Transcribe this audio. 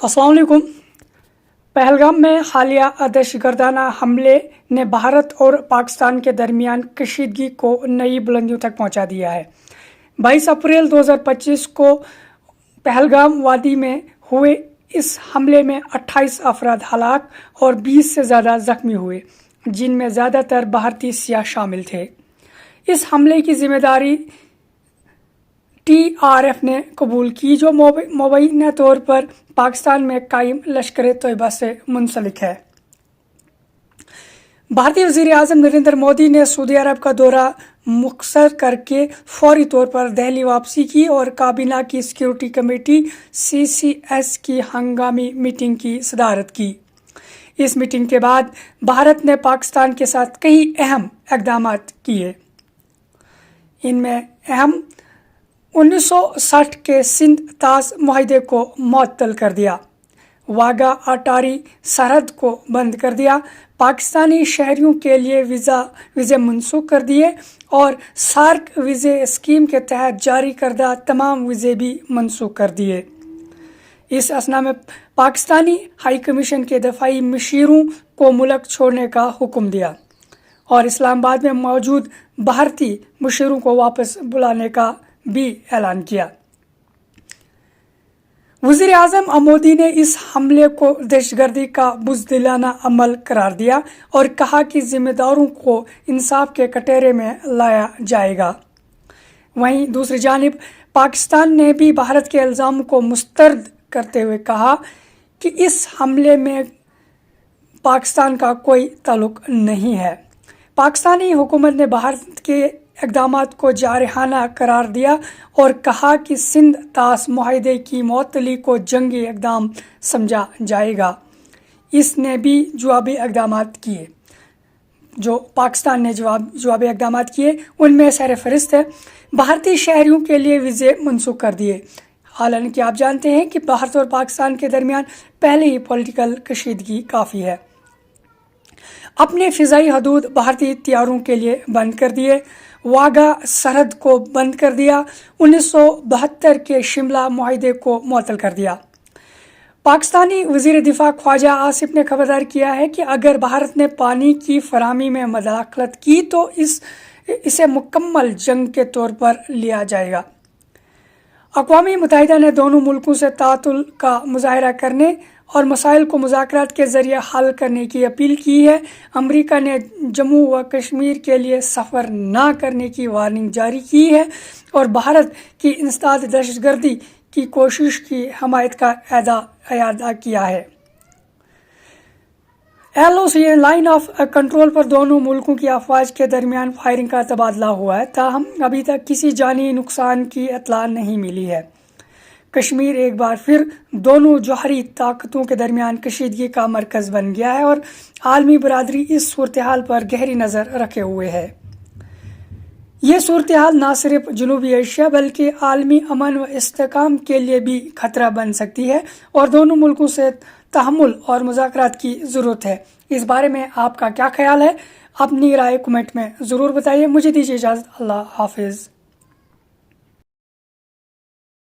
अस्सलाम वालेकुम। पहलगाम में हालिया दहशतगर्दाना हमले ने भारत और पाकिस्तान के दरमियान कशीदगी को नई बुलंदियों तक पहुंचा दिया है। 22 अप्रैल 2025 को पहलगाम वादी में हुए इस हमले में 28 अफराद हलाक और 20 से ज़्यादा ज़ख्मी हुए, जिनमें ज़्यादातर भारतीय सियाह शामिल थे। इस हमले की जिम्मेदारी TRF ने कबूल की, जो मुबैना तौर पर पाकिस्तान में कायम लश्कर तैयबा से मुंसलिक है। भारतीय वज़ीर आज़म नरेंद्र मोदी ने सऊदी अरब का दौरा मुख्तर करके फौरी तौर पर दिल्ली वापसी की और काबीना की सिक्योरिटी कमेटी CCS की हंगामी मीटिंग की सदारत की। इस मीटिंग के बाद भारत ने पाकिस्तान के साथ कई अहम इक़दाम किए। इनमें अहम 1960 के सिंध तास मुआहदे को मुअत्तल कर दिया, वाघा अटारी सरहद को बंद कर दिया, पाकिस्तानी शहरियों के लिए वीज़े मनसूख कर दिए और सार्क वीज़े स्कीम के तहत जारी करदा तमाम वीज़े भी मनसूख कर दिए। इस असना में पाकिस्तानी हाई कमीशन के दफाई मशीरों को मुल्क छोड़ने का हुक्म दिया और इस्लामाबाद में मौजूद भारतीय मशीरों को वापस बुलाने का भी ऐलान किया। वज़ीर आज़म मोदी ने इस हमले को दहशतगर्दी का बुज़दिलाना अमल करार दिया और कहा कि जिम्मेदारों को इंसाफ के कटघरे में लाया जाएगा। वहीं दूसरी जानिब पाकिस्तान ने भी भारत के इल्ज़ाम को मुस्तरद करते हुए कहा कि इस हमले में पाकिस्तान का कोई ताल्लुक नहीं है। पाकिस्तानी हुकूमत ने भारत के इक़दामात को जारहाना करार दिया और कहा कि सिंध तास मुआहदे की मुअत्तली को जंगी इक़दाम समझा जाएगा। इसने भी जवाबी इक़दामात किए। जो पाकिस्तान ने जवाबी इक़दामात किए उनमें सरफ़हरिस्त है भारतीय शहरियों के लिए वीज़े मनसूख कर दिए। हालांकि आप जानते हैं कि भारत और पाकिस्तान के दरमियान पहले ही पॉलिटिकल कशीदगी काफ़ी है। अपने फ़िज़ाई हदूद भारतीय तैयारों के लिए बंद कर दिए, वाघा सरहद को बंद कर दिया, 1972 के शिमला मुआहदे को मुअत्तल कर दिया। पाकिस्तानी वज़ीर दिफा ख्वाजा आसिफ ने खबरदार किया है कि अगर भारत ने पानी की फराहमी में मदाखलत की तो इसे मुकम्मल जंग के तौर पर लिया जाएगा। अक़वाम मुत्तहिदा ने दोनों मुल्कों से तातुल का मुज़ाहरा करने और मसाइल को मुज़ाकरात के ज़रिए हल करने की अपील की है। अमेरिका ने जम्मू व कश्मीर के लिए सफ़र न करने की वार्निंग जारी की है और भारत की इंसदाद दहशतगर्दी की कोशिश की हमायत का अयादा किया है। LOC लाइन ऑफ कंट्रोल पर दोनों मुल्कों की अफवाज के दरमियान फायरिंग का तबादला हुआ है, ताहम अभी तक किसी जानी नुकसान की इत्तला नहीं मिली है। कश्मीर एक बार फिर दोनों जौहरी ताकतों के दरमियान कशीदगी का मरकज़ बन गया है और आलमी बरादरी इस सूरत हाल पर गहरी नज़र रखे हुए है। ये सूरत हाल न सिर्फ जनूबी एशिया बल्कि आलमी अमन व इस्तेहकाम के लिए भी खतरा बन सकती है और दोनों मुल्कों से तहम्मुल और मुज़ाकरात की ज़रूरत है। इस बारे में आपका क्या ख्याल है? अपनी राय कमेंट में ज़रूर बताइए। मुझे दीजिए इजाज़त। अल्लाह हाफिज़।